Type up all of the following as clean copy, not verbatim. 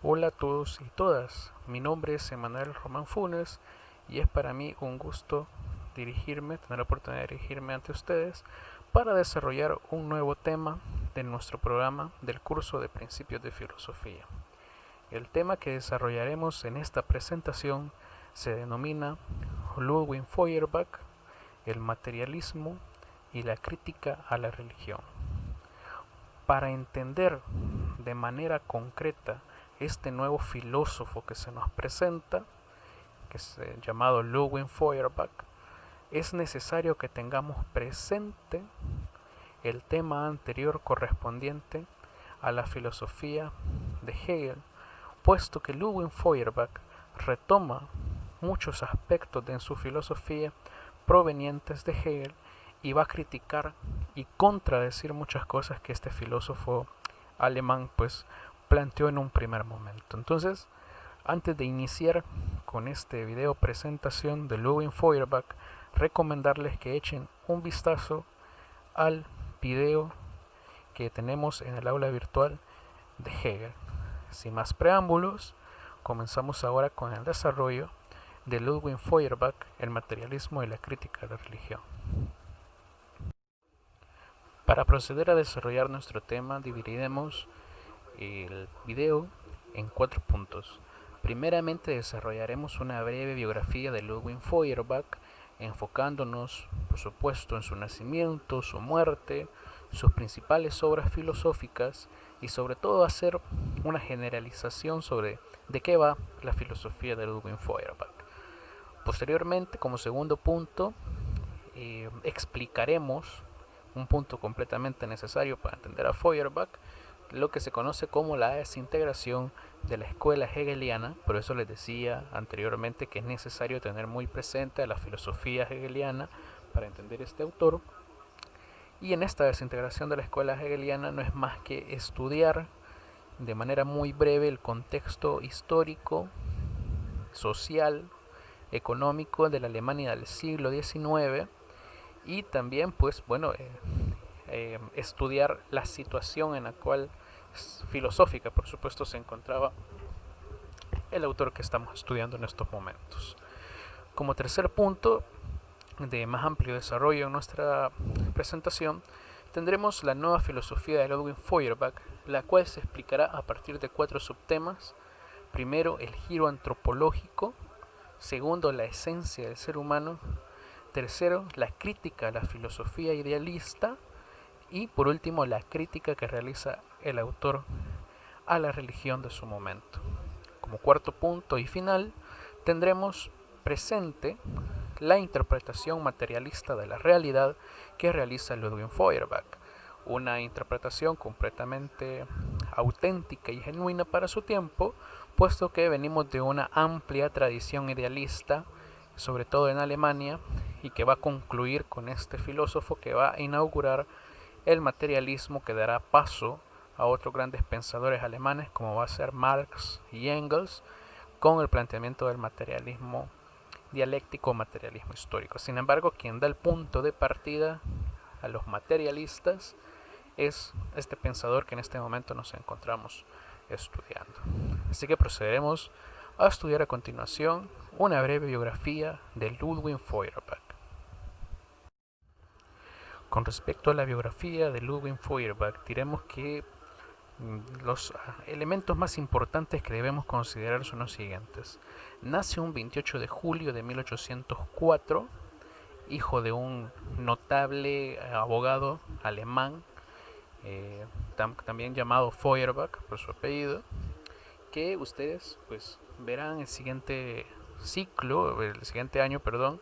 Hola a todos y todas, mi nombre es Emanuel Román Funes y es para mí un gusto tener la oportunidad de dirigirme ante ustedes para desarrollar un nuevo tema de nuestro programa del curso de Principios de Filosofía. El tema que desarrollaremos en esta presentación se denomina Ludwig Feuerbach, el materialismo y la crítica a la religión. Para entender de manera concreta este nuevo filósofo que se nos presenta, que es llamado Ludwig Feuerbach, es necesario que tengamos presente el tema anterior correspondiente a la filosofía de Hegel, puesto que Ludwig Feuerbach retoma muchos aspectos de su filosofía provenientes de Hegel y va a criticar y contradecir muchas cosas que este filósofo alemán pues planteó en un primer momento. Entonces, antes de iniciar con este video presentación de Ludwig Feuerbach, recomendarles que echen un vistazo al video que tenemos en el aula virtual de Hegel. Sin más preámbulos, comenzamos ahora con el desarrollo de Ludwig Feuerbach, el materialismo y la crítica de la religión. Para proceder a desarrollar nuestro tema, dividiremos el video en 4 puntos. Primeramente desarrollaremos una breve biografía de Ludwig Feuerbach, enfocándonos, por supuesto, en su nacimiento, su muerte, sus principales obras filosóficas y sobre todo hacer una generalización sobre de qué va la filosofía de Ludwig Feuerbach. Posteriormente, como segundo punto, explicaremos un punto completamente necesario para entender a Feuerbach, lo que se conoce como la desintegración de la escuela hegeliana. Por eso les decía anteriormente que es necesario tener muy presente a la filosofía hegeliana para entender este autor. Y en esta desintegración de la escuela hegeliana no es más que estudiar de manera muy breve el contexto histórico, social, económico de la Alemania del siglo XIX y también pues bueno estudiar la situación en la cual filosófica por supuesto se encontraba el autor que estamos estudiando en estos momentos. Como tercer punto de más amplio desarrollo en nuestra presentación tendremos la nueva filosofía de Ludwig Feuerbach, la cual se explicará a partir de 4 subtemas. Primero, el giro antropológico. Segundo, la esencia del ser humano. Tercero, la crítica a la filosofía idealista. Y por último, la crítica que realiza el autor a la religión de su momento. Como cuarto punto y final, tendremos presente la interpretación materialista de la realidad que realiza Ludwig Feuerbach. Una interpretación completamente auténtica y genuina para su tiempo, puesto que venimos de una amplia tradición idealista, sobre todo en Alemania, y que va a concluir con este filósofo que va a inaugurar el materialismo que dará paso a otros grandes pensadores alemanes como va a ser Marx y Engels con el planteamiento del materialismo dialéctico o materialismo histórico. Sin embargo, quien da el punto de partida a los materialistas es este pensador que en este momento nos encontramos estudiando. Así que procederemos a estudiar a continuación una breve biografía de Ludwig Feuerbach. Con respecto a la biografía de Ludwig Feuerbach, diremos que los elementos más importantes que debemos considerar son los siguientes. Nace un 28 de julio de 1804, hijo de un notable abogado alemán, también llamado Feuerbach por su apellido, que ustedes pues verán el siguiente ciclo, el siguiente año, perdón,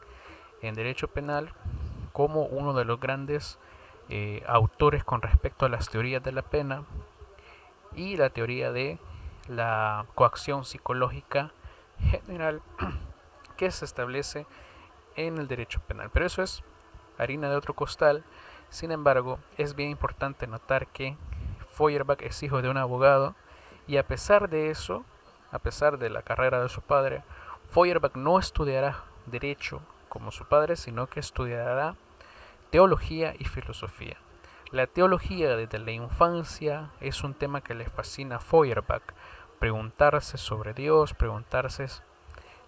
en Derecho Penal como uno de los grandes autores con respecto a las teorías de la pena y la teoría de la coacción psicológica general que se establece en el derecho penal. Pero eso es harina de otro costal. Sin embargo, es bien importante notar que Feuerbach es hijo de un abogado y a pesar de eso, a pesar de la carrera de su padre, Feuerbach no estudiará derecho como su padre, sino que estudiará teología y filosofía. La teología desde la infancia es un tema que le fascina a Feuerbach, preguntarse sobre Dios, preguntarse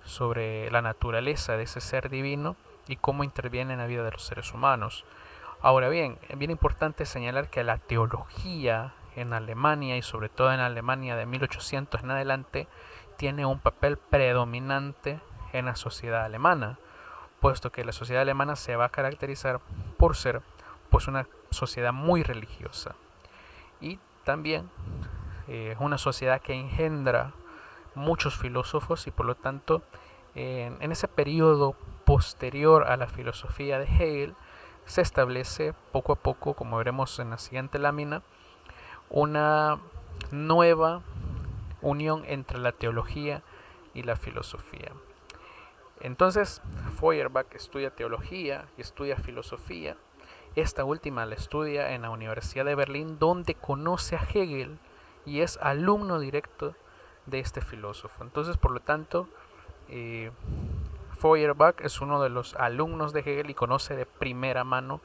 sobre la naturaleza de ese ser divino y cómo interviene en la vida de los seres humanos. Ahora bien, es bien importante señalar que la teología en Alemania, y sobre todo en Alemania de 1800 en adelante, tiene un papel predominante en la sociedad alemana, puesto que la sociedad alemana se va a caracterizar por ser pues una sociedad muy religiosa y también una sociedad que engendra muchos filósofos, y por lo tanto en ese periodo posterior a la filosofía de Hegel se establece poco a poco, como veremos en la siguiente lámina, una nueva unión entre la teología y la filosofía. Entonces Feuerbach estudia teología y estudia filosofía. Esta última la estudia en la Universidad de Berlín, donde conoce a Hegel y es alumno directo de este filósofo. Entonces, por lo tanto, Feuerbach es uno de los alumnos de Hegel y conoce de primera mano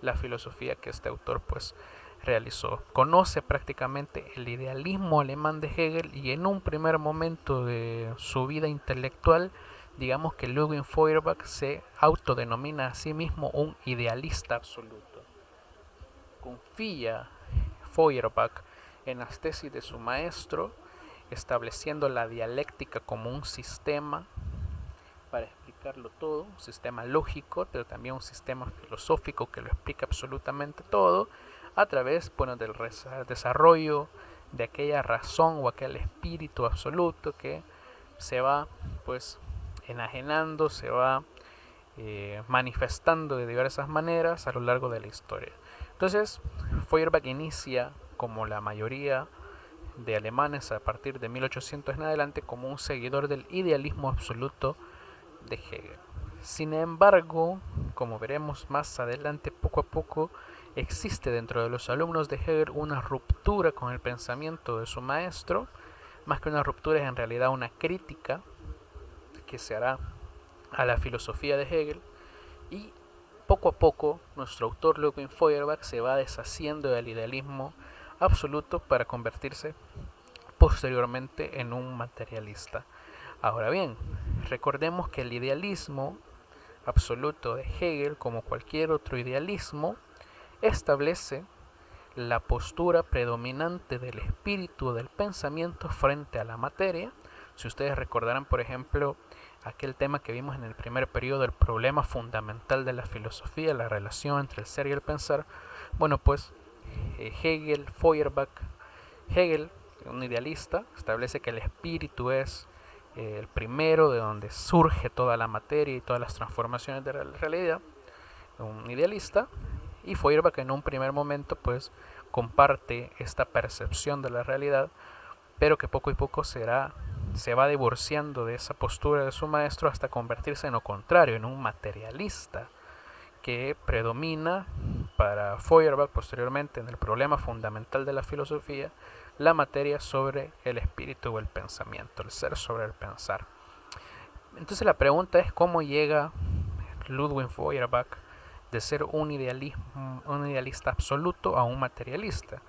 la filosofía que este autor pues realizó. Conoce prácticamente el idealismo alemán de Hegel, y en un primer momento de su vida intelectual, digamos que Ludwig Feuerbach se autodenomina a sí mismo un idealista absoluto. Confía Feuerbach en las tesis de su maestro, estableciendo la dialéctica como un sistema para explicarlo todo, un sistema lógico, pero también un sistema filosófico que lo explica absolutamente todo, a través del desarrollo de aquella razón o aquel espíritu absoluto que se va pues enajenando, se va manifestando de diversas maneras a lo largo de la historia. Entonces, Feuerbach inicia, como la mayoría de alemanes a partir de 1800 en adelante, como un seguidor del idealismo absoluto de Hegel. Sin embargo, como veremos más adelante, poco a poco existe dentro de los alumnos de Hegel una ruptura con el pensamiento de su maestro. Más que una ruptura, es en realidad una crítica que se hará a la filosofía de Hegel, y poco a poco nuestro autor Ludwig Feuerbach se va deshaciendo del idealismo absoluto para convertirse posteriormente en un materialista. Ahora bien, recordemos que el idealismo absoluto de Hegel, como cualquier otro idealismo, establece la postura predominante del espíritu del pensamiento frente a la materia. Si ustedes recordarán, por ejemplo, aquel tema que vimos en el primer periodo, el problema fundamental de la filosofía, la relación entre el ser y el pensar, bueno, pues Hegel, un idealista, establece que el espíritu es el primero de donde surge toda la materia y todas las transformaciones de la realidad, un idealista, y Feuerbach en un primer momento pues comparte esta percepción de la realidad, pero que poco a poco se va divorciando de esa postura de su maestro hasta convertirse en lo contrario, en un materialista que predomina para Feuerbach posteriormente en el problema fundamental de la filosofía, la materia sobre el espíritu o el pensamiento, el ser sobre el pensar. Entonces la pregunta es cómo llega Ludwig Feuerbach de ser un idealista absoluto a un materialista.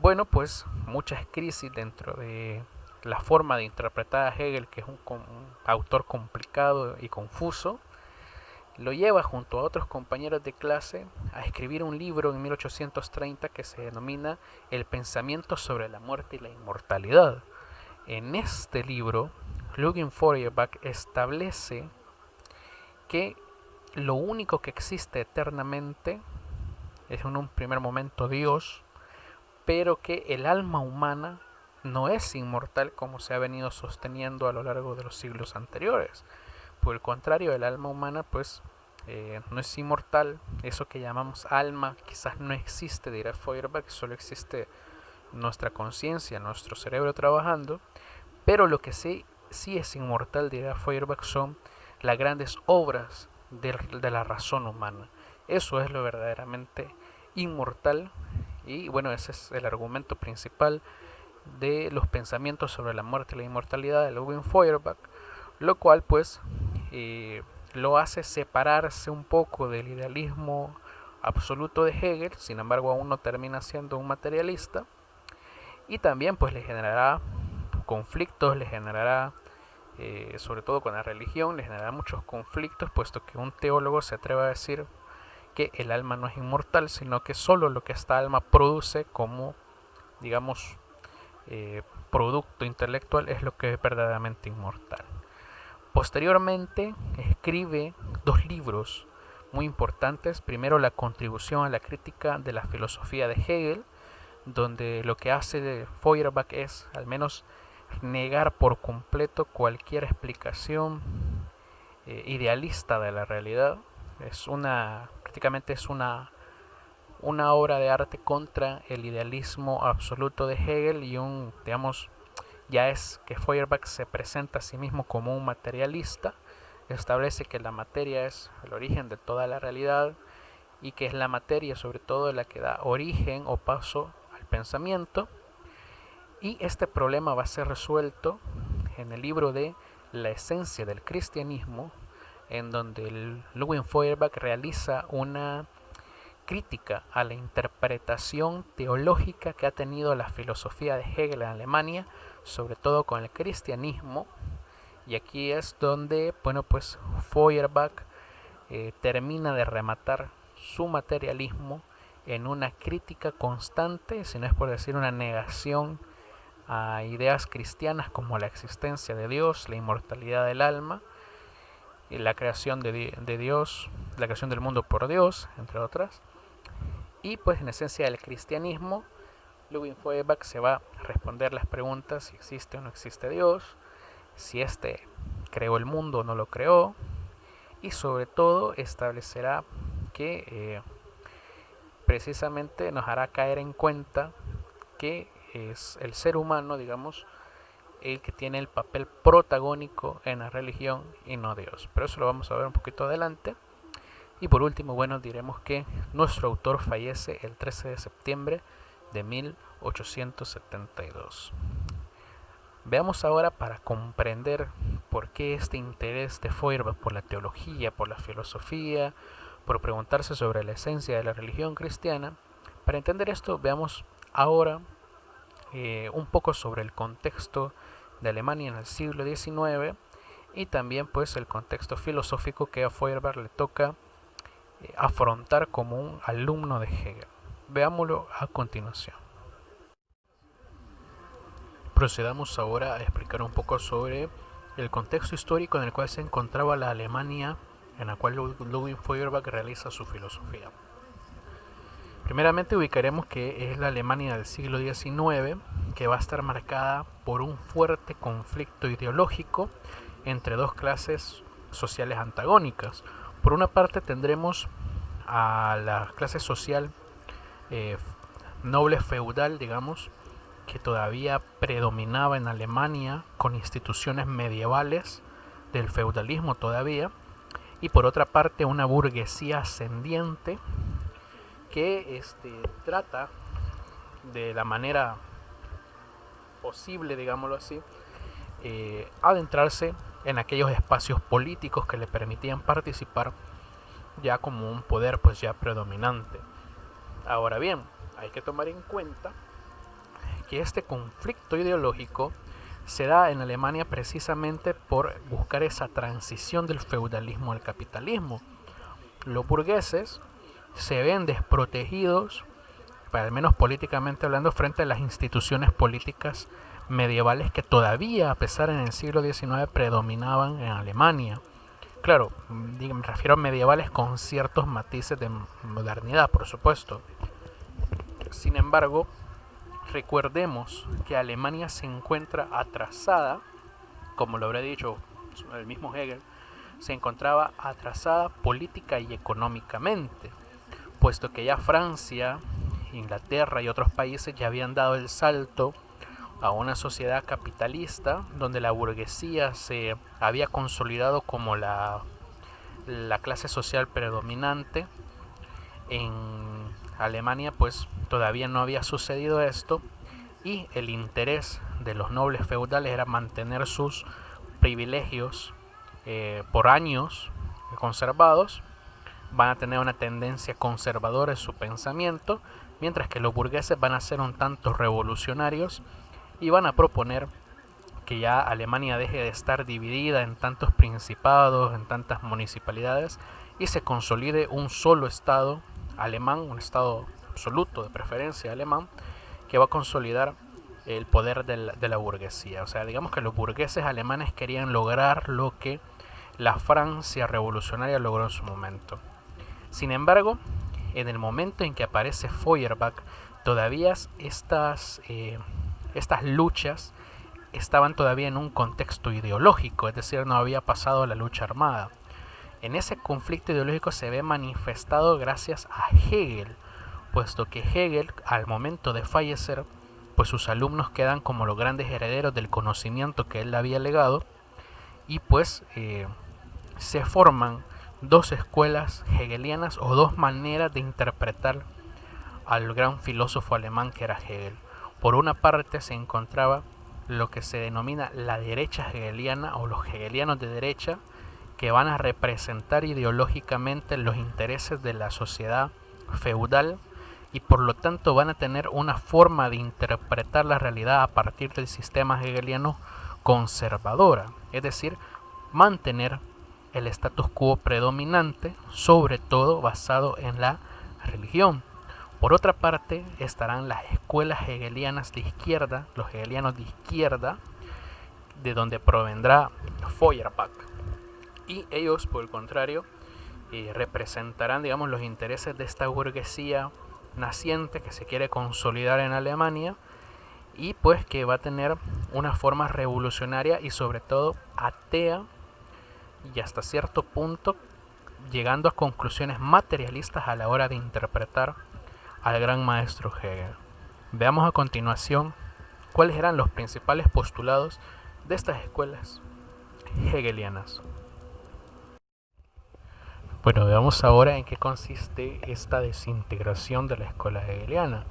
Bueno, pues muchas crisis dentro de la forma de interpretar a Hegel, que es un autor complicado y confuso, lo lleva junto a otros compañeros de clase a escribir un libro en 1830 que se denomina El pensamiento sobre la muerte y la inmortalidad. En este libro, Ludwig Feuerbach establece que lo único que existe eternamente es en un primer momento Dios, pero que el alma humana no es inmortal como se ha venido sosteniendo a lo largo de los siglos anteriores. Por el contrario, el alma humana pues no es inmortal. Eso que llamamos alma quizás no existe, dirá Feuerbach, solo existe nuestra conciencia, nuestro cerebro trabajando, pero lo que sí es inmortal, dirá Feuerbach, son las grandes obras de la razón humana. Eso es lo verdaderamente inmortal, y bueno, ese es el argumento principal de los pensamientos sobre la muerte y la inmortalidad de Ludwig Feuerbach, lo cual pues lo hace separarse un poco del idealismo absoluto de Hegel. Sin embargo, aún no termina siendo un materialista, y también pues le generará conflictos, le generará, sobre todo con la religión, le generará muchos conflictos, puesto que un teólogo se atreve a decir que el alma no es inmortal, sino que solo lo que esta alma produce como, digamos, producto intelectual es lo que es verdaderamente inmortal. Posteriormente escribe 2 libros muy importantes. Primero, la contribución a la crítica de la filosofía de Hegel, donde lo que hace Feuerbach es al menos negar por completo cualquier explicación idealista de la realidad. Prácticamente es una obra de arte contra el idealismo absoluto de Hegel y ya es que Feuerbach se presenta a sí mismo como un materialista, establece que la materia es el origen de toda la realidad y que es la materia sobre todo la que da origen o paso al pensamiento, y este problema va a ser resuelto en el libro de La esencia del cristianismo, en donde Ludwig Feuerbach realiza una crítica a la interpretación teológica que ha tenido la filosofía de Hegel en Alemania, sobre todo con el cristianismo. Y aquí es donde, pues Feuerbach termina de rematar su materialismo en una crítica constante, si no es por decir una negación a ideas cristianas como la existencia de Dios, la inmortalidad del alma, y la creación de Dios, la creación del mundo por Dios, entre otras. Y pues en esencia del cristianismo, Ludwig Feuerbach se va a responder las preguntas si existe o no existe Dios, si éste creó el mundo o no lo creó, y sobre todo establecerá que precisamente nos hará caer en cuenta que es el ser humano, digamos, el que tiene el papel protagónico en la religión y no Dios. Pero eso lo vamos a ver un poquito adelante. Y por último, diremos que nuestro autor fallece el 13 de septiembre de 1872. Veamos ahora, para comprender por qué este interés de Feuerbach por la teología, por la filosofía, por preguntarse sobre la esencia de la religión cristiana. Para entender esto, veamos ahora un poco sobre el contexto de Alemania en el siglo XIX y también pues el contexto filosófico que a Feuerbach le toca afrontar como un alumno de Hegel. Veámoslo a continuación. Procedamos ahora a explicar un poco sobre el contexto histórico en el cual se encontraba la Alemania en la cual Ludwig Feuerbach realiza su filosofía. Primeramente ubicaremos que es la Alemania del siglo XIX, que va a estar marcada por un fuerte conflicto ideológico entre 2 clases sociales antagónicas. Por una parte tendremos a la clase social noble feudal, digamos, que todavía predominaba en Alemania con instituciones medievales del feudalismo todavía, y por otra parte una burguesía ascendiente que trata de la manera posible, digámoslo así, adentrarse en aquellos espacios políticos que le permitían participar ya como un poder pues ya predominante. Ahora bien, hay que tomar en cuenta que este conflicto ideológico se da en Alemania precisamente por buscar esa transición del feudalismo al capitalismo. Los burgueses se ven desprotegidos, al menos políticamente hablando, frente a las instituciones políticas medievales que todavía, a pesar en el siglo XIX, predominaban en Alemania. Claro, me refiero a medievales con ciertos matices de modernidad, por supuesto. Sin embargo, recordemos que Alemania se encuentra atrasada, como lo habrá dicho el mismo Hegel, se encontraba atrasada política y económicamente, puesto que ya Francia, Inglaterra y otros países ya habían dado el salto a una sociedad capitalista donde la burguesía se había consolidado como la clase social predominante. En Alemania pues todavía no había sucedido esto, y el interés de los nobles feudales era mantener sus privilegios por años conservados. Van a tener una tendencia conservadora en su pensamiento, mientras que los burgueses van a ser un tanto revolucionarios y van a proponer que ya Alemania deje de estar dividida en tantos principados, en tantas municipalidades, y se consolide un solo estado alemán, un estado absoluto de preferencia alemán, que va a consolidar el poder de la burguesía. O sea, digamos que los burgueses alemanes querían lograr lo que la Francia revolucionaria logró en su momento. Sin embargo, en el momento en que aparece Feuerbach, todavía estas luchas estaban todavía en un contexto ideológico, es decir, no había pasado la lucha armada. En ese conflicto ideológico se ve manifestado gracias a Hegel, puesto que Hegel, al momento de fallecer, pues sus alumnos quedan como los grandes herederos del conocimiento que él había legado, y pues se forman dos escuelas hegelianas o dos maneras de interpretar al gran filósofo alemán que era Hegel. Por una parte se encontraba lo que se denomina la derecha hegeliana o los hegelianos de derecha, que van a representar ideológicamente los intereses de la sociedad feudal y por lo tanto van a tener una forma de interpretar la realidad a partir del sistema hegeliano conservadora, es decir, mantener el status quo predominante, sobre todo basado en la religión. Por otra parte estarán las escuelas hegelianas de izquierda, los hegelianos de izquierda, de donde provendrá Feuerbach. Y ellos, por el contrario, representarán, digamos, los intereses de esta burguesía naciente que se quiere consolidar en Alemania y pues que va a tener una forma revolucionaria y sobre todo atea y hasta cierto punto llegando a conclusiones materialistas a la hora de interpretar al gran maestro Hegel. Veamos a continuación cuáles eran los principales postulados de estas escuelas hegelianas. Bueno, veamos ahora en qué consiste esta desintegración de la escuela hegeliana.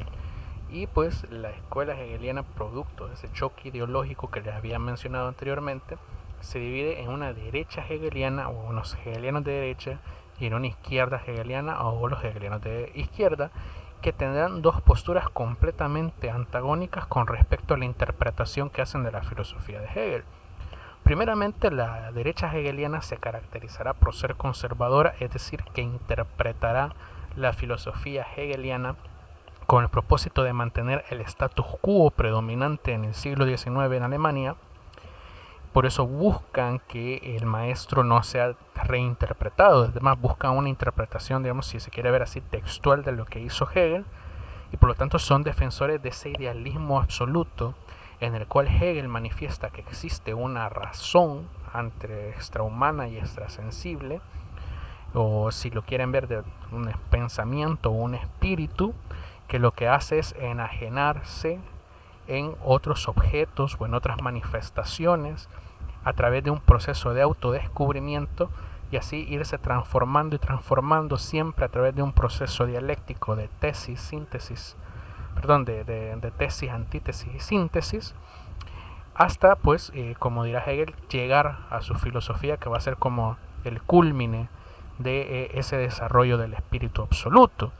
Y pues la escuela hegeliana, producto de ese choque ideológico que les había mencionado anteriormente, se divide en una derecha hegeliana o unos hegelianos de derecha y en una izquierda hegeliana o los hegelianos de izquierda, que tendrán dos posturas completamente antagónicas con respecto a la interpretación que hacen de la filosofía de Hegel. Primeramente, la derecha hegeliana se caracterizará por ser conservadora, es decir, que interpretará la filosofía hegeliana con el propósito de mantener el status quo predominante en el siglo XIX en Alemania. Por eso buscan que el maestro no sea reinterpretado, además buscan una interpretación, digamos, si se quiere ver así, textual de lo que hizo Hegel, y por lo tanto son defensores de ese idealismo absoluto en el cual Hegel manifiesta que existe una razón entre extrahumana y extrasensible, o si lo quieren ver de un pensamiento o un espíritu, que lo que hace es enajenarse en otros objetos o en otras manifestaciones a través de un proceso de autodescubrimiento y así irse transformando y transformando siempre a través de un proceso dialéctico de tesis, síntesis, de tesis, antítesis y síntesis, hasta pues, como dirá Hegel, llegar a su filosofía que va a ser como el cúlmine de ese desarrollo del espíritu absoluto.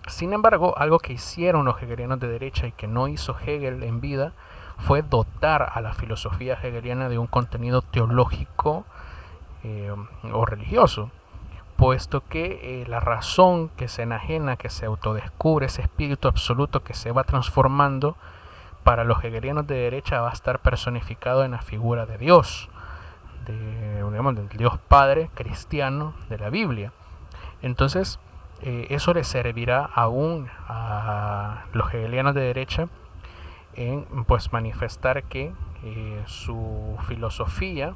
Sin embargo, algo que hicieron los hegelianos de derecha y que no hizo Hegel en vida fue dotar a la filosofía hegeliana de un contenido teológico o religioso, puesto que la razón que se enajena, que se autodescubre, ese espíritu absoluto que se va transformando, para los hegelianos de derecha va a estar personificado en la figura de Dios, del Dios Padre cristiano de la Biblia. Entonces, eso le servirá aún a los hegelianos de derecha en pues manifestar que su filosofía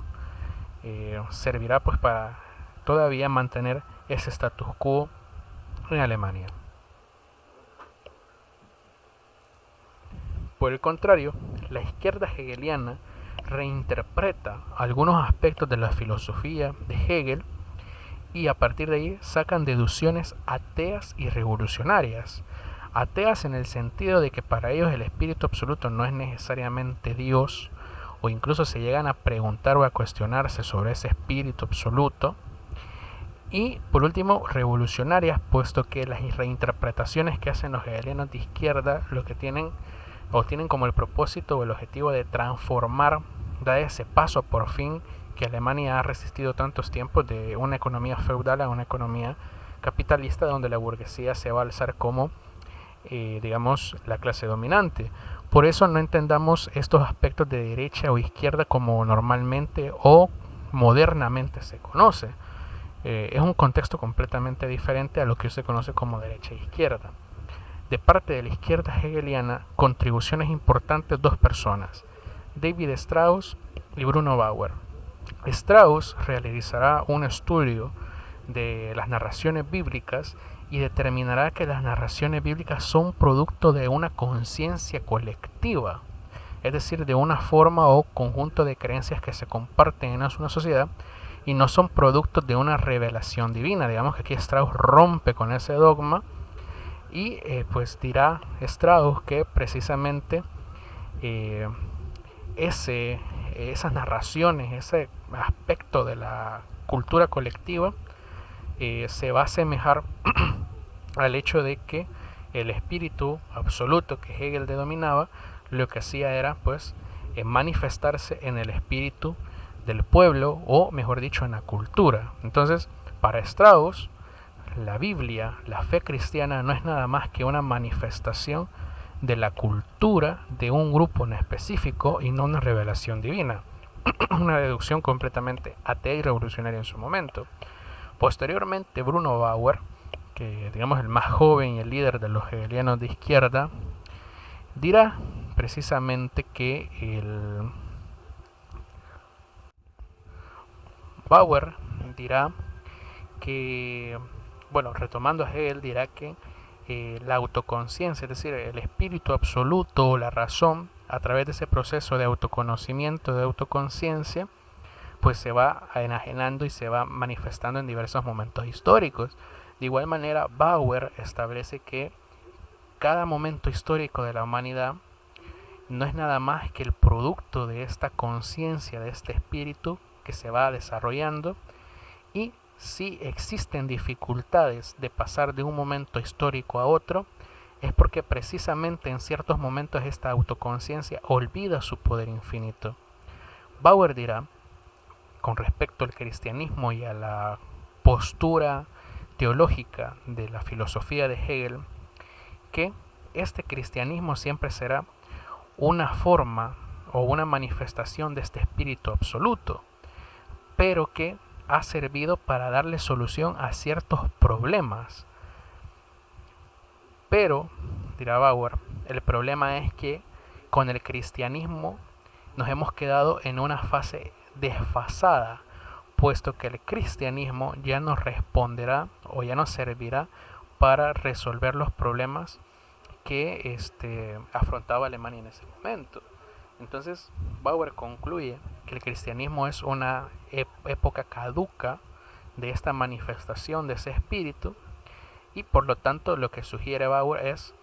servirá pues para todavía mantener ese status quo en Alemania. Por el contrario, la izquierda hegeliana reinterpreta algunos aspectos de la filosofía de Hegel y a partir de ahí sacan deducciones ateas y revolucionarias. Ateas en el sentido de que para ellos el espíritu absoluto no es necesariamente Dios, o incluso se llegan a preguntar o a cuestionarse sobre ese espíritu absoluto. Y por último, revolucionarias, puesto que las reinterpretaciones que hacen los hegelianos de izquierda lo que tienen como el propósito o el objetivo de transformar da ese paso por fin que Alemania ha resistido tantos tiempos de una economía feudal a una economía capitalista donde la burguesía se va a alzar como digamos, la clase dominante. Por eso no entendamos estos aspectos de derecha o izquierda como normalmente o modernamente se conoce. Es un contexto completamente diferente a lo que se conoce como derecha e izquierda. De parte de la izquierda hegeliana, contribuciones importantes dos personas, David Strauss y Bruno Bauer. Strauss realizará un estudio de las narraciones bíblicas y determinará que las narraciones bíblicas son producto de una conciencia colectiva, es decir, de una forma o conjunto de creencias que se comparten en una sociedad y no son productos de una revelación divina. Digamos que aquí Strauss rompe con ese dogma y pues dirá Strauss que precisamente eh, esas narraciones, ese aspecto de la cultura colectiva se va a asemejar al hecho de que el espíritu absoluto que Hegel denominaba lo que hacía era pues manifestarse en el espíritu del pueblo o mejor dicho en la cultura. Entonces para Strauss la Biblia, la fe cristiana no es nada más que una manifestación de la cultura de un grupo en específico y no una revelación divina. Una deducción completamente atea y revolucionaria en su momento. Posteriormente Bruno Bauer, que digamos el más joven y el líder de los hegelianos de izquierda, dirá precisamente que Bauer dirá que, bueno, retomando a Hegel, dirá que la autoconciencia, es decir, el espíritu absoluto, la razón, a través de ese proceso de autoconocimiento, de autoconciencia, pues se va enajenando y se va manifestando en diversos momentos históricos. De igual manera, Bauer establece que cada momento histórico de la humanidad no es nada más que el producto de esta conciencia, de este espíritu que se va desarrollando, y si existen dificultades de pasar de un momento histórico a otro, es porque precisamente en ciertos momentos esta autoconciencia olvida su poder infinito. Bauer dirá, con respecto al cristianismo y a la postura teológica de la filosofía de Hegel, que este cristianismo siempre será una forma o una manifestación de este espíritu absoluto, pero que ha servido para darle solución a ciertos problemas. Pero, dirá Bauer, el problema es que con el cristianismo nos hemos quedado en una fase desfasada, puesto que el cristianismo ya nos responderá o ya nos servirá para resolver los problemas que afrontaba Alemania en ese momento. Entonces Bauer concluye que el cristianismo es una época caduca de esta manifestación de ese espíritu y por lo tanto lo que sugiere Bauer es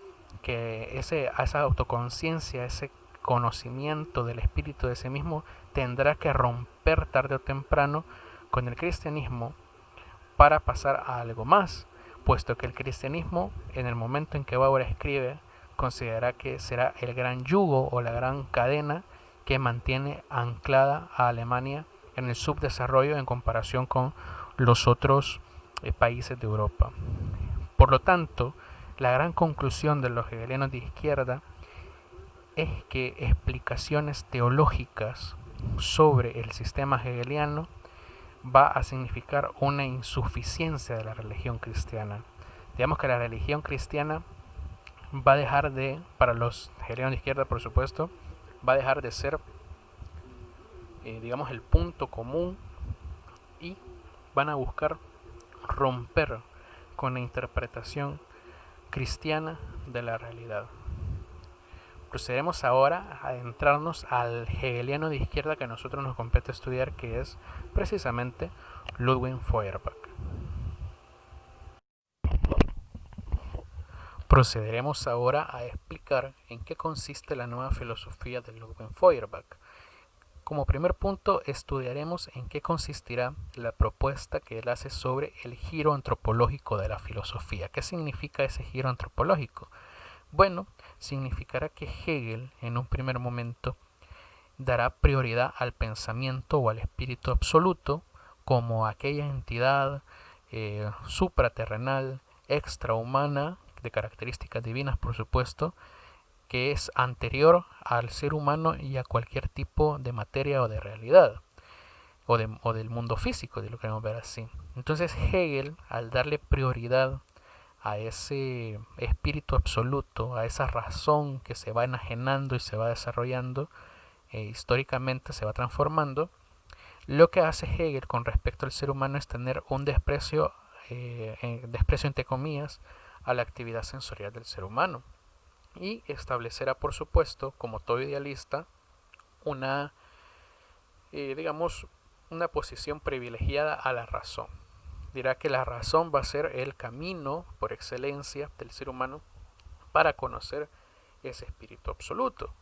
que esa autoconciencia, ese conocimiento del espíritu de sí mismo tendrá que romper tarde o temprano con el cristianismo para pasar a algo más, puesto que el cristianismo en el momento en que Bauer escribe considera que será el gran yugo o la gran cadena que mantiene anclada a Alemania en el subdesarrollo en comparación con los otros países de Europa. Por lo tanto, la gran conclusión de los hegelianos de izquierda es que explicaciones teológicas sobre el sistema hegeliano va a significar una insuficiencia de la religión cristiana. Digamos que la religión cristiana va a dejar de, para los hegelianos de izquierda por supuesto, va a dejar de ser digamos el punto común y van a buscar romper con la interpretación cristiana de la realidad. Procedemos ahora a adentrarnos al hegeliano de izquierda que a nosotros nos compete estudiar, que es precisamente Ludwig Feuerbach. Procederemos ahora a explicar en qué consiste la nueva filosofía de Ludwig Feuerbach. Como primer punto, estudiaremos en qué consistirá la propuesta que él hace sobre el giro antropológico de la filosofía. ¿Qué significa ese giro antropológico? Bueno, significará que Hegel, en un primer momento, dará prioridad al pensamiento o al espíritu absoluto como aquella entidad supraterrenal, extrahumana, de características divinas por supuesto, que es anterior al ser humano y a cualquier tipo de materia o de realidad, o del mundo físico, de lo que queremos ver así. Entonces Hegel, al darle prioridad a ese espíritu absoluto, a esa razón que se va enajenando y se va desarrollando, históricamente se va transformando, lo que hace Hegel con respecto al ser humano es tener un desprecio entre comillas, a la actividad sensorial del ser humano y establecerá, por supuesto, como todo idealista, una, digamos, una posición privilegiada a la razón. Dirá que la razón va a ser el camino por excelencia del ser humano para conocer ese espíritu absoluto.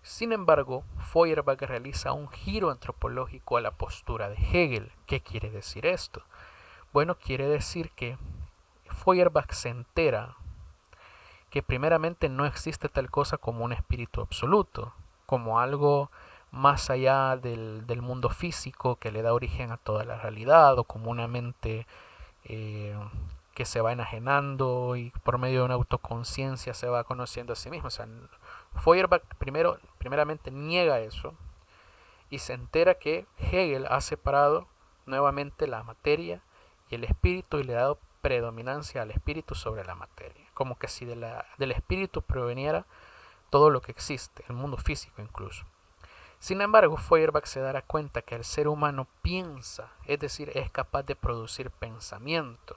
Sin embargo, Feuerbach realiza un giro antropológico a la postura de Hegel. ¿Qué quiere decir esto? Bueno, quiere decir que Feuerbach se entera que primeramente no existe tal cosa como un espíritu absoluto, como algo más allá del mundo físico que le da origen a toda la realidad, o como una mente que se va enajenando y por medio de una autoconciencia se va conociendo a sí mismo. O sea, Feuerbach primeramente niega eso y se entera que Hegel ha separado nuevamente la materia y el espíritu y le ha dado predominancia al espíritu sobre la materia, como que si del espíritu proveniera todo lo que existe, el mundo físico incluso. Sin embargo, Feuerbach se dará cuenta que el ser humano piensa, es decir, es capaz de producir pensamiento.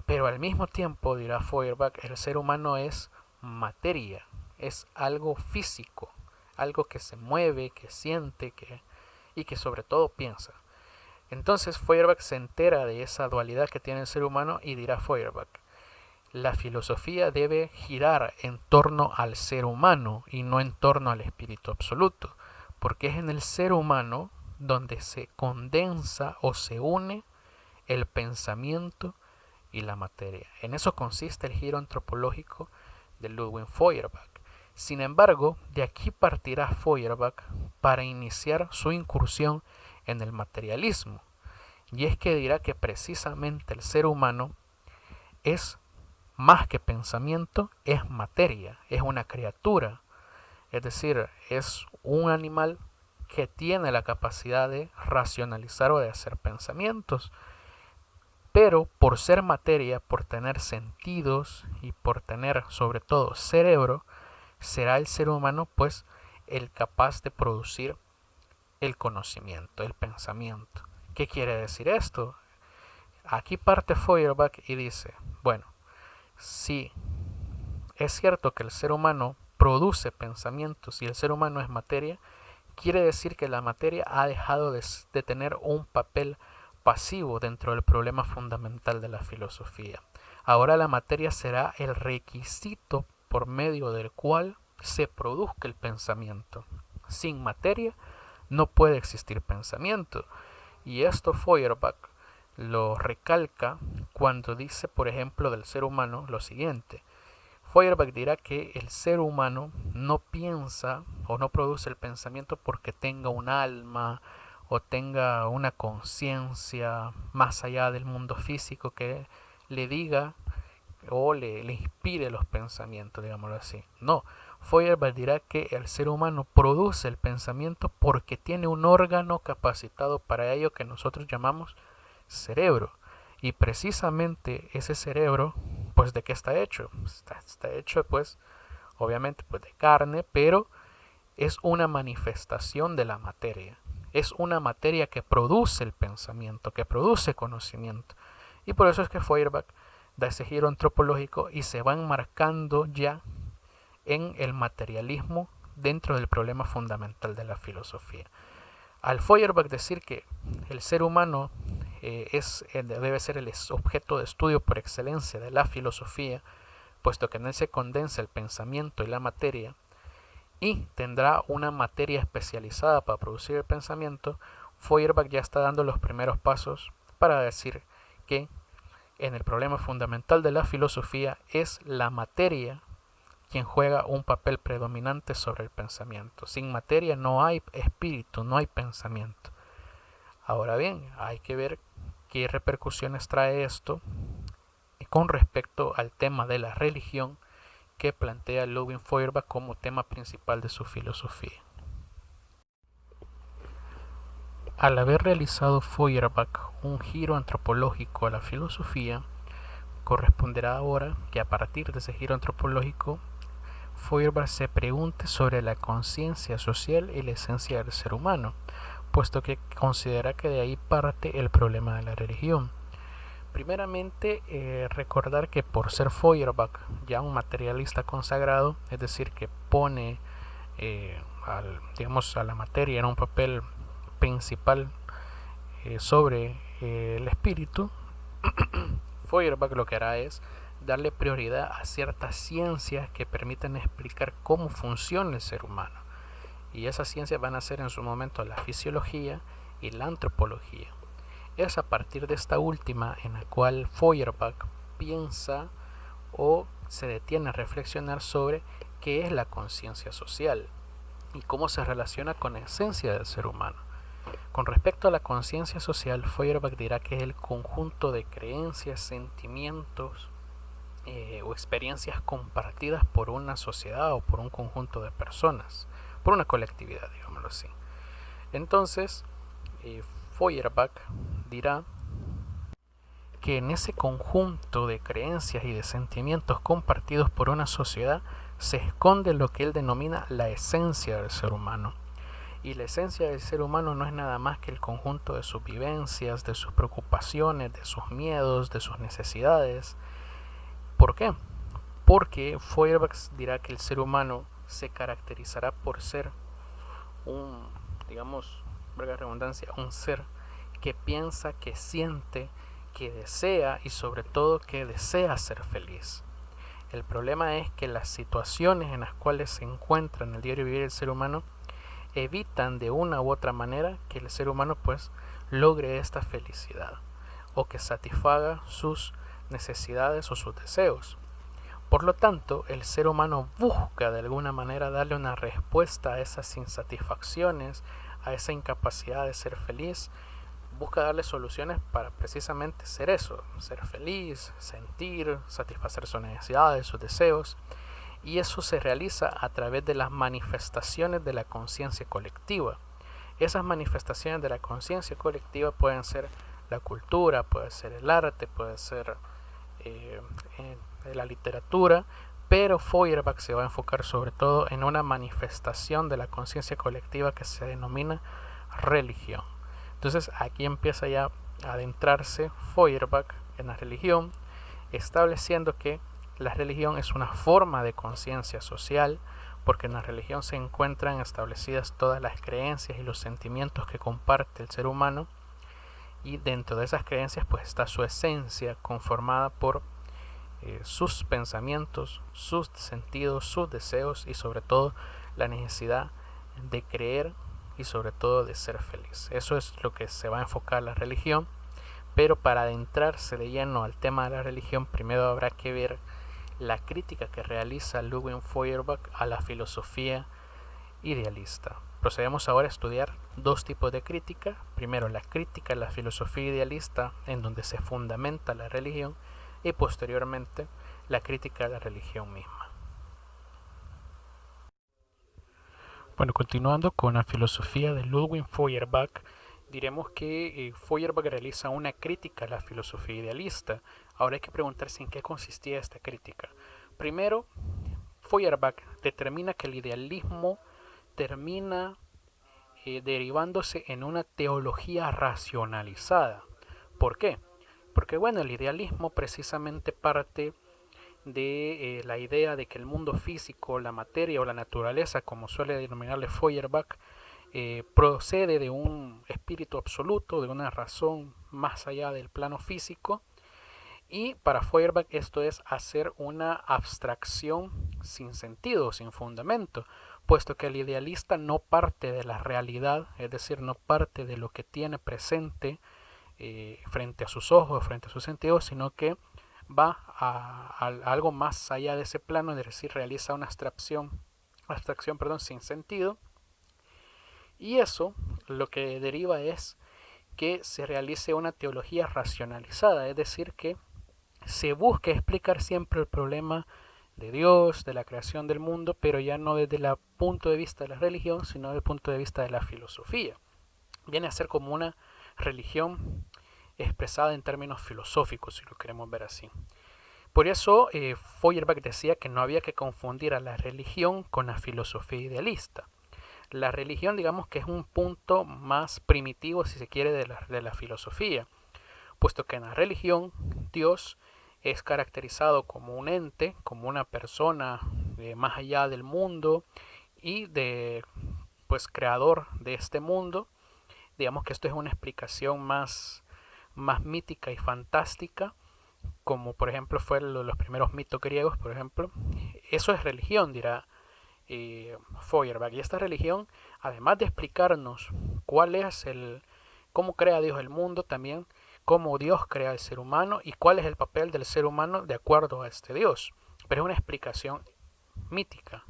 Pero al mismo tiempo, dirá Feuerbach, el ser humano es materia, es algo físico, algo que se mueve, que siente y que sobre todo piensa. Entonces Feuerbach se entera de esa dualidad que tiene el ser humano y dirá Feuerbach, la filosofía debe girar en torno al ser humano y no en torno al espíritu absoluto, porque es en el ser humano donde se condensa o se une el pensamiento y la materia. En eso consiste el giro antropológico de Ludwig Feuerbach. Sin embargo, de aquí partirá Feuerbach para iniciar su incursión en el materialismo. Y es que dirá que precisamente el ser humano es más que pensamiento, es materia, es una criatura. Es decir, es un animal que tiene la capacidad de racionalizar o de hacer pensamientos. Pero por ser materia, por tener sentidos y por tener sobre todo cerebro, será el ser humano pues el capaz de producir el conocimiento, el pensamiento. ¿Qué quiere decir esto? Aquí parte Feuerbach y dice, bueno, si es cierto que el ser humano produce pensamientos y el ser humano es materia, quiere decir que la materia ha dejado de tener un papel pasivo dentro del problema fundamental de la filosofía. Ahora la materia será el requisito por medio del cual se produzca el pensamiento. Sin materia no puede existir pensamiento. Y esto Feuerbach lo recalca cuando dice, por ejemplo, del ser humano lo siguiente. Feuerbach dirá que el ser humano no piensa o no produce el pensamiento porque tenga un alma o tenga una conciencia más allá del mundo físico que le diga o le inspire los pensamientos, digámoslo así. No, Feuerbach dirá que el ser humano produce el pensamiento porque tiene un órgano capacitado para ello que nosotros llamamos cerebro. Y precisamente ese cerebro, pues ¿de qué está hecho? Está hecho pues obviamente pues de carne, pero es una manifestación de la materia. Es una materia que produce el pensamiento, que produce conocimiento. Y por eso es que Feuerbach da ese giro antropológico y se va enmarcando ya en el materialismo dentro del problema fundamental de la filosofía. Al Feuerbach decir que el ser humano debe ser el objeto de estudio por excelencia de la filosofía, puesto que en él se condensa el pensamiento y la materia, y tendrá una materia especializada para producir el pensamiento, Feuerbach ya está dando los primeros pasos para decir que en el problema fundamental de la filosofía es la materia quien juega un papel predominante sobre el pensamiento. Sin materia no hay espíritu, no hay pensamiento. Ahora bien, hay que ver qué repercusiones trae esto con respecto al tema de la religión que plantea Ludwig Feuerbach como tema principal de su filosofía. Al haber realizado Feuerbach un giro antropológico a la filosofía, corresponderá ahora que a partir de ese giro antropológico, Feuerbach se pregunte sobre la conciencia social y la esencia del ser humano, puesto que considera que de ahí parte el problema de la religión. Primeramente, recordar que por ser Feuerbach ya un materialista consagrado, es decir, que pone a la materia en un papel principal sobre el espíritu, Feuerbach lo que hará es darle prioridad a ciertas ciencias que permiten explicar cómo funciona el ser humano. Y esas ciencias van a ser en su momento la fisiología y la antropología. Es a partir de esta última en la cual Feuerbach piensa o se detiene a reflexionar sobre qué es la conciencia social y cómo se relaciona con la esencia del ser humano. Con respecto a la conciencia social, Feuerbach dirá que es el conjunto de creencias, sentimientos o experiencias compartidas por una sociedad o por un conjunto de personas, por una colectividad, digámoslo así. Entonces, Feuerbach dirá que en ese conjunto de creencias y de sentimientos compartidos por una sociedad se esconde lo que él denomina la esencia del ser humano. Y la esencia del ser humano no es nada más que el conjunto de sus vivencias, de sus preocupaciones, de sus miedos, de sus necesidades. ¿Por qué? Porque Feuerbach dirá que el ser humano se caracterizará por ser un, digamos, valga la redundancia, un ser que piensa, que siente, que desea y sobre todo que desea ser feliz. El problema es que las situaciones en las cuales se encuentra en el diario vivir el ser humano evitan de una u otra manera que el ser humano pues logre esta felicidad o que satisfaga sus necesidades o sus deseos. Por lo tanto, el ser humano busca de alguna manera darle una respuesta a esas insatisfacciones, a esa incapacidad de ser feliz, busca darle soluciones para precisamente ser eso, ser feliz, sentir, satisfacer sus necesidades, sus deseos. Y eso se realiza a través de las manifestaciones de la conciencia colectiva. Esas manifestaciones de la conciencia colectiva pueden ser la cultura, puede ser el arte, puede ser la literatura, pero Feuerbach se va a enfocar sobre todo en una manifestación de la conciencia colectiva que se denomina religión. Entonces aquí empieza ya a adentrarse Feuerbach en la religión, estableciendo que la religión es una forma de conciencia social, porque en la religión se encuentran establecidas todas las creencias y los sentimientos que comparte el ser humano, y dentro de esas creencias pues está su esencia conformada por sus pensamientos, sus sentidos, sus deseos y sobre todo la necesidad de creer y sobre todo de ser feliz. Eso es lo que se va a enfocar la religión, pero para adentrarse de lleno al tema de la religión primero habrá que ver la crítica que realiza Ludwig Feuerbach a la filosofía idealista. Procedemos ahora a estudiar dos tipos de crítica. Primero, la crítica a la filosofía idealista, en donde se fundamenta la religión, y posteriormente, la crítica a la religión misma. Bueno, continuando con la filosofía de Ludwig Feuerbach, diremos que Feuerbach realiza una crítica a la filosofía idealista. Ahora hay que preguntarse en qué consistía esta crítica. Primero, Feuerbach determina que el idealismo termina derivándose en una teología racionalizada. ¿Por qué? Porque bueno, el idealismo precisamente parte de la idea de que el mundo físico, la materia o la naturaleza, como suele denominarle Feuerbach, procede de un espíritu absoluto, de una razón más allá del plano físico, y para Feuerbach esto es hacer una abstracción sin sentido, sin fundamento, puesto que el idealista no parte de la realidad, es decir, no parte de lo que tiene presente frente a sus ojos, frente a sus sentidos, sino que va a algo más allá de ese plano, es decir, realiza una abstracción, sin sentido, y eso lo que deriva es que se realice una teología racionalizada, es decir, que se busque explicar siempre el problema de Dios, de la creación del mundo, pero ya no desde el punto de vista de la religión, sino desde el punto de vista de la filosofía. Viene a ser como una religión expresada en términos filosóficos, si lo queremos ver así. Por eso Feuerbach decía que no había que confundir a la religión con la filosofía idealista. La religión, digamos que es un punto más primitivo, si se quiere, de la filosofía, puesto que en la religión Dios es caracterizado como un ente, como una persona más allá del mundo y pues creador de este mundo. Digamos que esto es una explicación más mítica y fantástica, como por ejemplo fue los primeros mitos griegos, por ejemplo. Eso es religión, dirá Feuerbach. Y esta religión, además de explicarnos cómo crea Dios el mundo, también cómo Dios crea el ser humano y cuál es el papel del ser humano de acuerdo a este Dios. Pero es una explicación mítica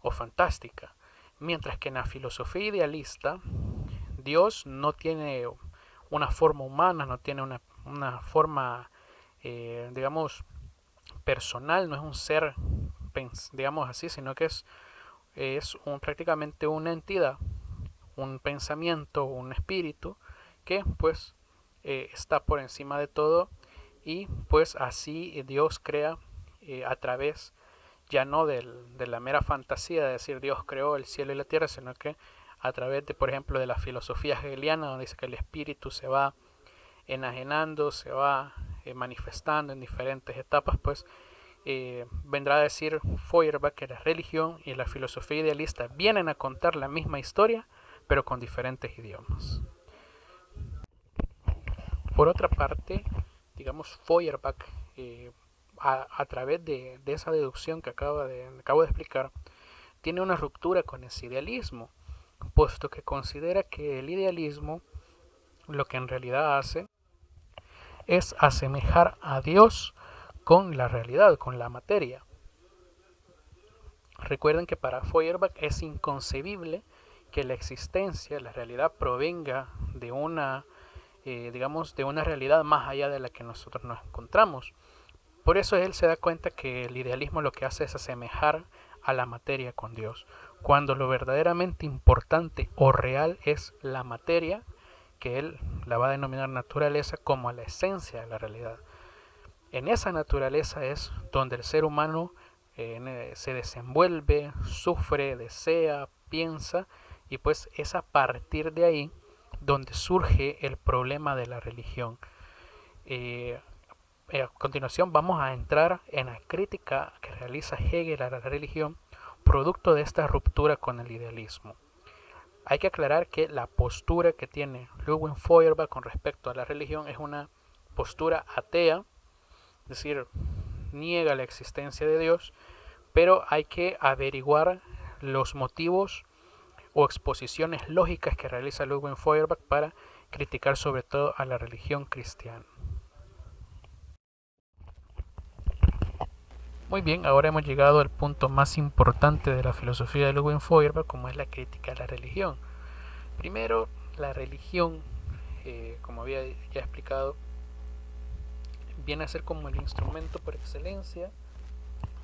o fantástica. Mientras que en la filosofía idealista, Dios no tiene una forma humana, no tiene una forma, digamos, personal, no es un ser, digamos así, sino que es prácticamente una entidad, un pensamiento, un espíritu que pues está por encima de todo, y pues así Dios crea a través ya no de la mera fantasía de decir Dios creó el cielo y la tierra, sino que a través de, por ejemplo, de la filosofía hegeliana, donde dice que el espíritu se va enajenando, se va manifestando en diferentes etapas, pues vendrá a decir Feuerbach que la religión y la filosofía idealista vienen a contar la misma historia, pero con diferentes idiomas. Por otra parte, digamos, Feuerbach, a través de esa deducción que acabo de explicar, tiene una ruptura con ese idealismo, puesto que considera que el idealismo lo que en realidad hace es asemejar a Dios con la realidad, con la materia. Recuerden que para Feuerbach es inconcebible que la existencia, la realidad, provenga de una realidad más allá de la que nosotros nos encontramos. Por eso él se da cuenta que el idealismo lo que hace es asemejar a la materia con Dios, cuando lo verdaderamente importante o real es la materia, que él la va a denominar naturaleza, como la esencia de la realidad. En esa naturaleza es donde el ser humano se desenvuelve, sufre, desea, piensa, y pues es a partir de ahí donde surge el problema de la religión. A continuación vamos a entrar en la crítica que realiza Hegel a la religión, producto de esta ruptura con el idealismo. Hay que aclarar que la postura que tiene Ludwig Feuerbach con respecto a la religión es una postura atea, es decir, niega la existencia de Dios, pero hay que averiguar los motivos o exposiciones lógicas que realiza Ludwig Feuerbach para criticar sobre todo a la religión cristiana. Muy bien, ahora hemos llegado al punto más importante de la filosofía de Ludwig Feuerbach, como es la crítica a la religión. Primero, la religión, como había ya explicado, viene a ser como el instrumento por excelencia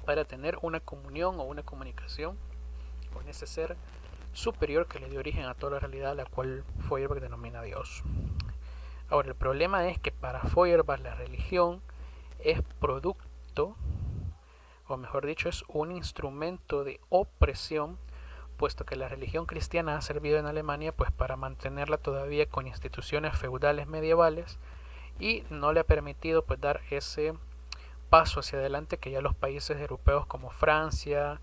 para tener una comunión o una comunicación con ese ser superior que le dio origen a toda la realidad, la cual Feuerbach denomina Dios. Ahora, el problema es que para Feuerbach la religión es producto, o mejor dicho, es un instrumento de opresión, puesto que la religión cristiana ha servido en Alemania pues para mantenerla todavía con instituciones feudales medievales, y no le ha permitido pues dar ese paso hacia adelante que ya los países europeos como Francia,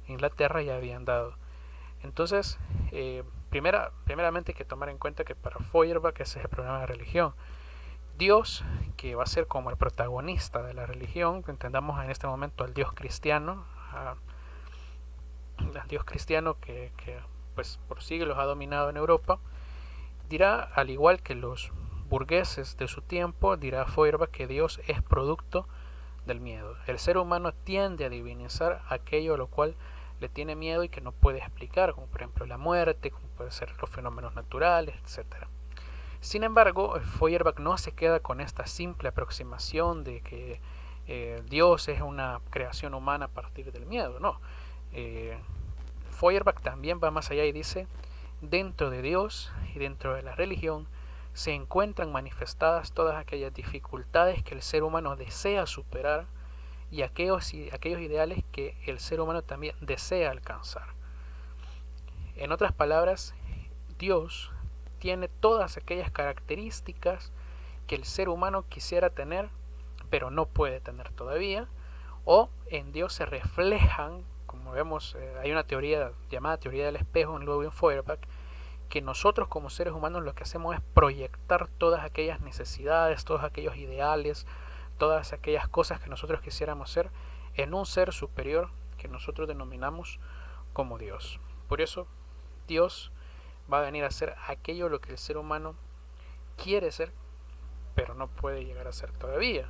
Inglaterra ya habían dado. Entonces, primeramente hay que tomar en cuenta que para Feuerbach ese es el problema de la religión. Dios, que va a ser como el protagonista de la religión, que entendamos en este momento al Dios cristiano, al Dios cristiano que pues por siglos ha dominado en Europa, dirá, al igual que los burgueses de su tiempo, dirá Feuerbach que Dios es producto del miedo. El ser humano tiende a divinizar aquello a lo cual le tiene miedo y que no puede explicar, como por ejemplo la muerte, como pueden ser los fenómenos naturales, etc. Sin embargo, Feuerbach no se queda con esta simple aproximación de que Dios es una creación humana a partir del miedo, no. Feuerbach también va más allá y dice, dentro de Dios y dentro de la religión se encuentran manifestadas todas aquellas dificultades que el ser humano desea superar y aquellos ideales que el ser humano también desea alcanzar. En otras palabras, Dios tiene todas aquellas características que el ser humano quisiera tener, pero no puede tener todavía, o en Dios se reflejan, como vemos, hay una teoría llamada teoría del espejo en Ludwig Feuerbach, que nosotros como seres humanos lo que hacemos es proyectar todas aquellas necesidades, todos aquellos ideales, todas aquellas cosas que nosotros quisiéramos ser en un ser superior que nosotros denominamos como Dios. Por eso Dios va a venir a ser aquello lo que el ser humano quiere ser, pero no puede llegar a ser todavía.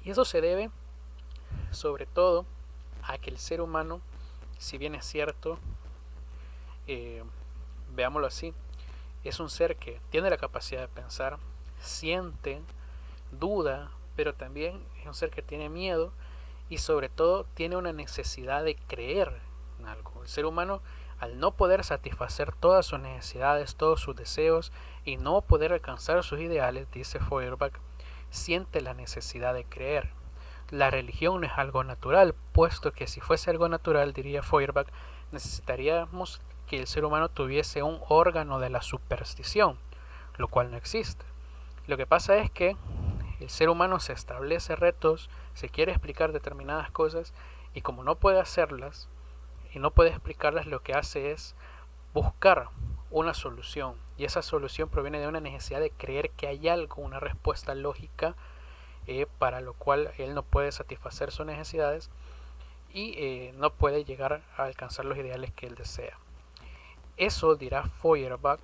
Y eso se debe sobre todo a que el ser humano, si bien es cierto, veámoslo así, es un ser que tiene la capacidad de pensar, siente, duda, pero también es un ser que tiene miedo y sobre todo tiene una necesidad de creer en algo. El ser humano, al no poder satisfacer todas sus necesidades, todos sus deseos y no poder alcanzar sus ideales, dice Feuerbach, siente la necesidad de creer. La religión no es algo natural, puesto que si fuese algo natural, diría Feuerbach, necesitaríamos que el ser humano tuviese un órgano de la superstición, lo cual no existe. Lo que pasa es que el ser humano se establece retos, se quiere explicar determinadas cosas y como no puede hacerlas y no puede explicarlas, lo que hace es buscar una solución, y esa solución proviene de una necesidad de creer que hay algo, una respuesta lógica para lo cual él no puede satisfacer sus necesidades y no puede llegar a alcanzar los ideales que él desea. Eso, dirá Feuerbach,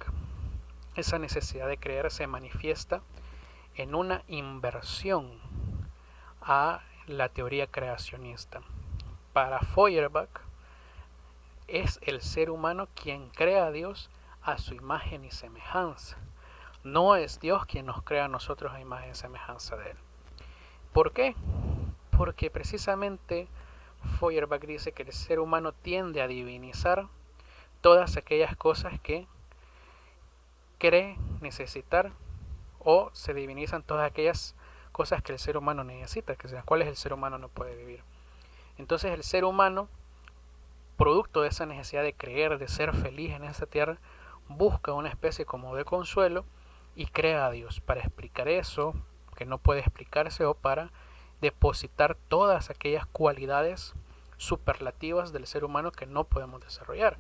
esa necesidad de creer se manifiesta en una inversión a la teoría creacionista. Para Feuerbach es el ser humano quien crea a Dios a su imagen y semejanza. No es Dios quien nos crea a nosotros a imagen y semejanza de Él. ¿Por qué? Porque precisamente Feuerbach dice que el ser humano tiende a divinizar todas aquellas cosas que cree necesitar, o se divinizan todas aquellas cosas que el ser humano necesita, que sin las cuales el ser humano no puede vivir. Entonces el ser humano, producto de esa necesidad de creer, de ser feliz en esta tierra, busca una especie como de consuelo y crea a Dios para explicar eso que no puede explicarse o para depositar todas aquellas cualidades superlativas del ser humano que no podemos desarrollar.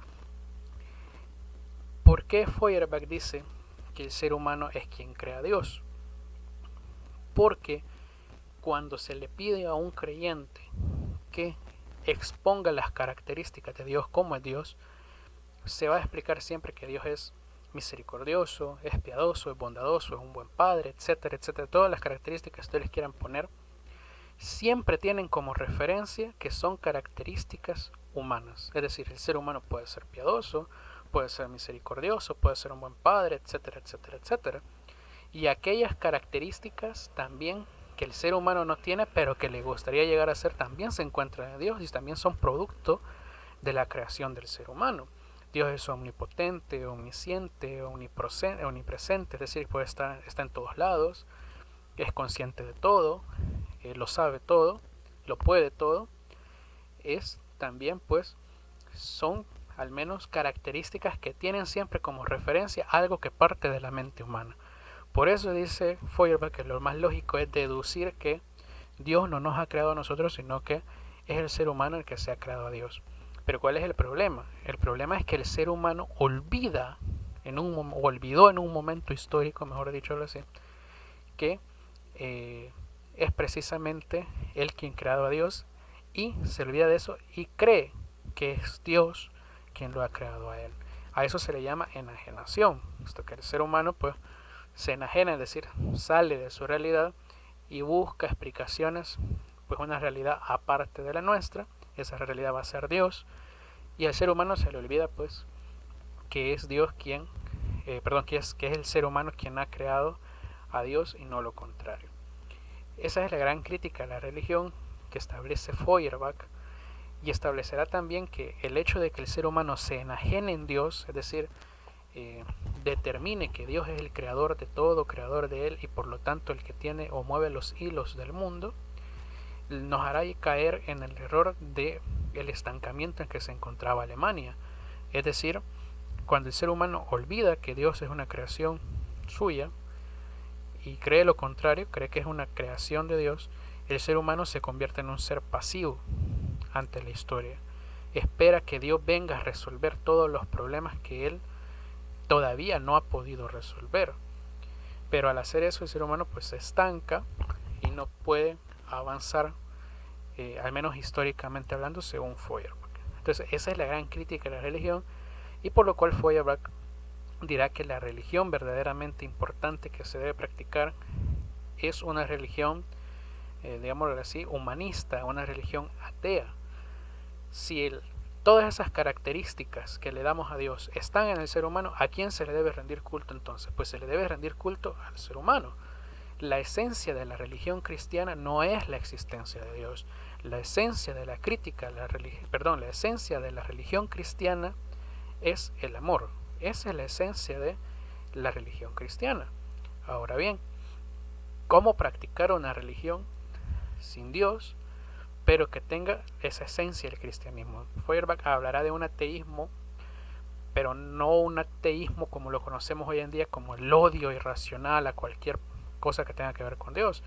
¿Por qué Feuerbach dice que el ser humano es quien crea a Dios? Porque cuando se le pide a un creyente que exponga las características de Dios como es Dios, se va a explicar siempre que Dios es misericordioso, es piadoso, es bondadoso, es un buen padre, etcétera, etcétera. Todas las características que ustedes quieran poner siempre tienen como referencia que son características humanas. Es decir, el ser humano puede ser piadoso, puede ser misericordioso, puede ser un buen padre, etcétera, etcétera, etcétera. Y aquellas características también que el ser humano no tiene, pero que le gustaría llegar a ser, también se encuentran en Dios y también son producto de la creación del ser humano. Dios es omnipotente, omnisciente, omnipresente, es decir, puede estar, está en todos lados, es consciente de todo, lo sabe todo, lo puede todo. Es también, pues, son al menos características que tienen siempre como referencia algo que parte de la mente humana. Por eso dice Feuerbach que lo más lógico es deducir que Dios no nos ha creado a nosotros, sino que es el ser humano el que se ha creado a Dios. Pero ¿cuál es el problema? El problema es que el ser humano olvidó en un momento histórico, mejor dicho así, que es precisamente él quien creado a Dios, y se olvida de eso y cree que es Dios quien lo ha creado a él. A eso se le llama enajenación, puesto que el ser humano pues se enajena, es decir, sale de su realidad y busca explicaciones, pues una realidad aparte de la nuestra. Esa realidad va a ser Dios, y al ser humano se le olvida pues que es Dios quien, que es el ser humano quien ha creado a Dios y no lo contrario. Esa es la gran crítica a la religión que establece Feuerbach, y establecerá también que el hecho de que el ser humano se enajene en Dios, es decir, determine que Dios es el creador de todo, creador de él, y por lo tanto el que tiene o mueve los hilos del mundo, nos hará caer en el error de el estancamiento en que se encontraba Alemania. Es decir, cuando el ser humano olvida que Dios es una creación suya y cree lo contrario, cree que es una creación de Dios, el ser humano se convierte en un ser pasivo ante la historia. Espera que Dios venga a resolver todos los problemas que él todavía no ha podido resolver. Pero al hacer eso el ser humano pues se estanca y no puede avanzar, al menos históricamente hablando, según Feuerbach. Entonces esa es la gran crítica de la religión, y por lo cual Feuerbach dirá que la religión verdaderamente importante que se debe practicar es una religión, digámoslo así, humanista, una religión atea. Si todas esas características que le damos a Dios están en el ser humano, ¿a quién se le debe rendir culto entonces? Pues se le debe rendir culto al ser humano. La esencia de la religión cristiana no es la existencia de Dios. La esencia de la crítica, la esencia de la religión cristiana es el amor. Esa es la esencia de la religión cristiana. Ahora bien, ¿cómo practicar una religión sin Dios, pero que tenga esa esencia del cristianismo? Feuerbach hablará de un ateísmo, pero no un ateísmo como lo conocemos hoy en día, como el odio irracional a cualquier cosa que tenga que ver con Dios.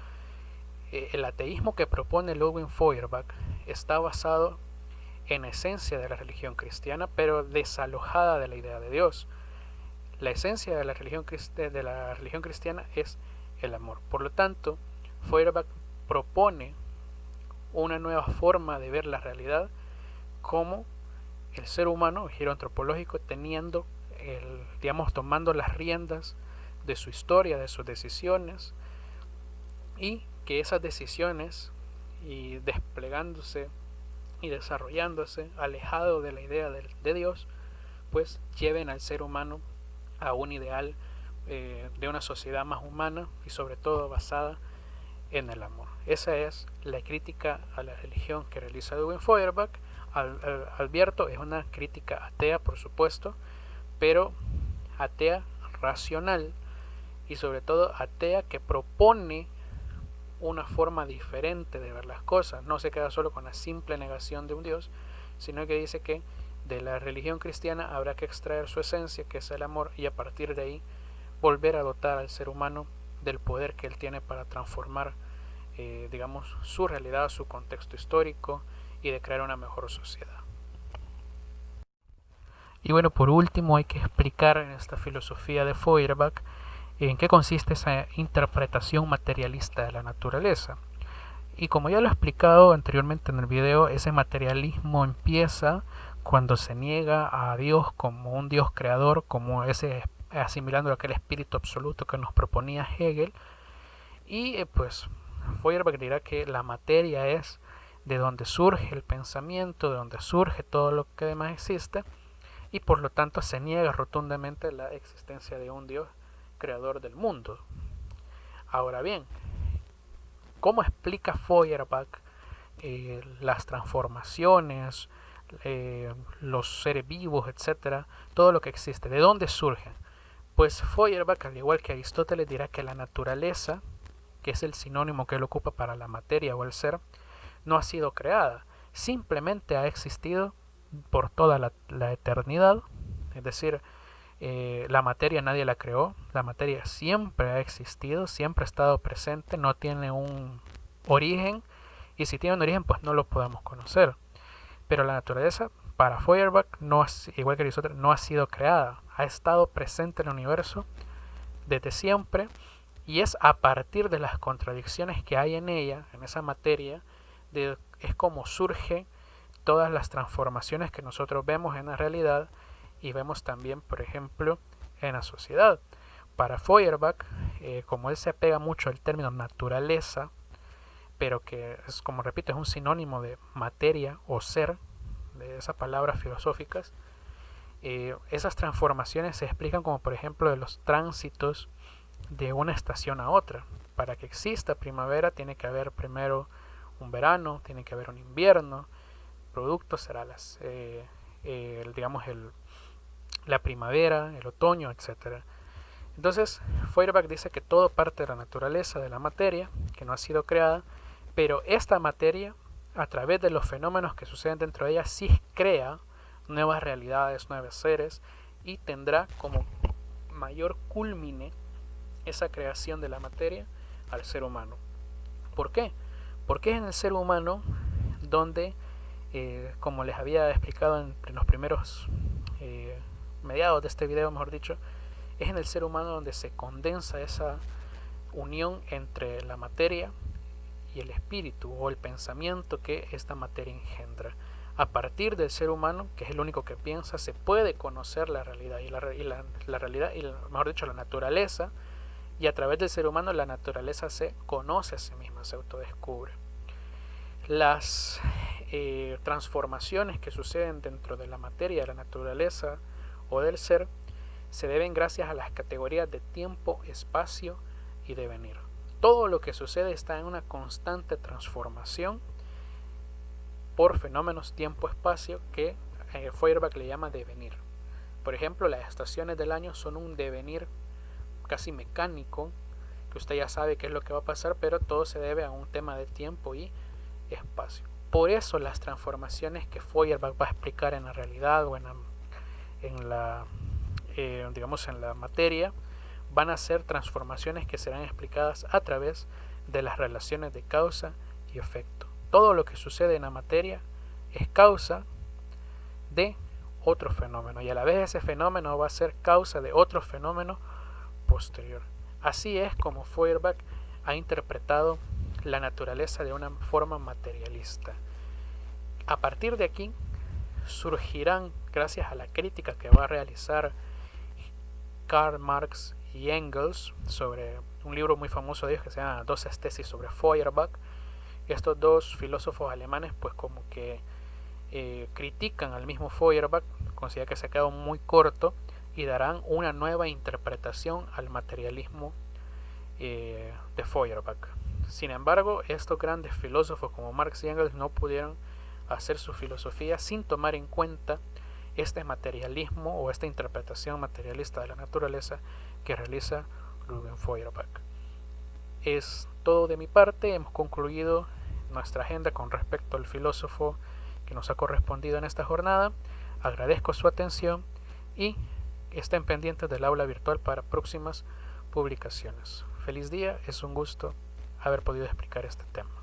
El ateísmo que propone Ludwig Feuerbach está basado en esencia de la religión cristiana, pero desalojada de la idea de Dios. La esencia de la religión cristiana es el amor. Por lo tanto, Feuerbach propone una nueva forma de ver la realidad, como el ser humano, el giro antropológico, tomando las riendas de su historia, de sus decisiones, y que esas decisiones, y desplegándose y desarrollándose alejado de la idea de Dios, pues lleven al ser humano a un ideal de una sociedad más humana y sobre todo basada en el amor. Esa es la crítica a la religión que realiza Ludwig Feuerbach. Advierto, es una crítica atea, por supuesto, pero atea racional, y sobre todo atea que propone una forma diferente de ver las cosas. No se queda solo con la simple negación de un Dios, sino que dice que de la religión cristiana habrá que extraer su esencia, que es el amor, y a partir de ahí volver a dotar al ser humano del poder que él tiene para transformar, su realidad, su contexto histórico, y de crear una mejor sociedad. Y bueno, por último hay que explicar en esta filosofía de Feuerbach en qué consiste esa interpretación materialista de la naturaleza. Y como ya lo he explicado anteriormente en el video, ese materialismo empieza cuando se niega a Dios como un Dios creador, como asimilando aquel espíritu absoluto que nos proponía Hegel. Y pues Feuerbach dirá que la materia es de donde surge el pensamiento, de donde surge todo lo que demás existe, y por lo tanto se niega rotundamente la existencia de un Dios creador del mundo. Ahora bien, ¿cómo explica Feuerbach las transformaciones, los seres vivos, etcétera, todo lo que existe? ¿De dónde surgen? Pues Feuerbach, al igual que Aristóteles, dirá que la naturaleza, que es el sinónimo que él ocupa para la materia o el ser, no ha sido creada, simplemente ha existido por toda la eternidad. Es decir, la materia nadie la creó, la materia siempre ha existido, siempre ha estado presente, no tiene un origen, y si tiene un origen pues no lo podemos conocer. Pero la naturaleza, para Feuerbach, igual que Aristóteles, no ha sido creada, ha estado presente en el universo desde siempre, y es a partir de las contradicciones que hay en ella, en esa materia, es como surge todas las transformaciones que nosotros vemos en la realidad, y vemos también, por ejemplo, en la sociedad. Para Feuerbach, como él se apega mucho al término naturaleza, pero que es, como repito, es un sinónimo de materia o ser, de esas palabras filosóficas, esas transformaciones se explican como por ejemplo de los tránsitos de una estación a otra. Para que exista primavera tiene que haber primero un verano, tiene que haber un invierno, producto será la primavera, el otoño, etcétera. Entonces, Feuerbach dice que todo parte de la naturaleza, de la materia, que no ha sido creada, pero esta materia, a través de los fenómenos que suceden dentro de ella, sí crea nuevas realidades, nuevos seres, y tendrá como mayor culmine esa creación de la materia al ser humano. ¿Por qué? Porque es en el ser humano donde, como les había explicado en los primeros mediados de este video, mejor dicho, es en el ser humano donde se condensa esa unión entre la materia y el espíritu o el pensamiento que esta materia engendra. A partir del ser humano, que es el único que piensa, se puede conocer la realidad y la realidad, y mejor dicho, la naturaleza, y a través del ser humano la naturaleza se conoce a sí misma, se autodescubre. Las transformaciones que suceden dentro de la materia, de la naturaleza o del ser se deben gracias a las categorías de tiempo, espacio y devenir. Todo lo que sucede está en una constante transformación por fenómenos tiempo-espacio que Feuerbach le llama devenir. Por ejemplo, las estaciones del año son un devenir casi mecánico, que usted ya sabe qué es lo que va a pasar, pero todo se debe a un tema de tiempo y espacio. Por eso las transformaciones que Feuerbach va a explicar en la realidad o en la materia van a ser transformaciones que serán explicadas a través de las relaciones de causa y efecto. Todo lo que sucede en la materia es causa de otro fenómeno y a la vez ese fenómeno va a ser causa de otro fenómeno posterior. Así es como Feuerbach ha interpretado la naturaleza de una forma materialista. A partir de aquí surgirán, gracias a la crítica que va a realizar Karl Marx y Engels sobre un libro muy famoso de ellos que se llama Dos tesis sobre Feuerbach, estos dos filósofos alemanes pues como que critican al mismo Feuerbach, consideran que se ha quedado muy corto y darán una nueva interpretación al materialismo de Feuerbach. Sin embargo, estos grandes filósofos como Marx y Engels no pudieron hacer su filosofía sin tomar en cuenta este materialismo o esta interpretación materialista de la naturaleza que realiza Ludwig Feuerbach. Es todo de mi parte, hemos concluido nuestra agenda con respecto al filósofo que nos ha correspondido en esta jornada. Agradezco su atención y estén pendientes del aula virtual para próximas publicaciones. Feliz día, es un gusto haber podido explicar este tema.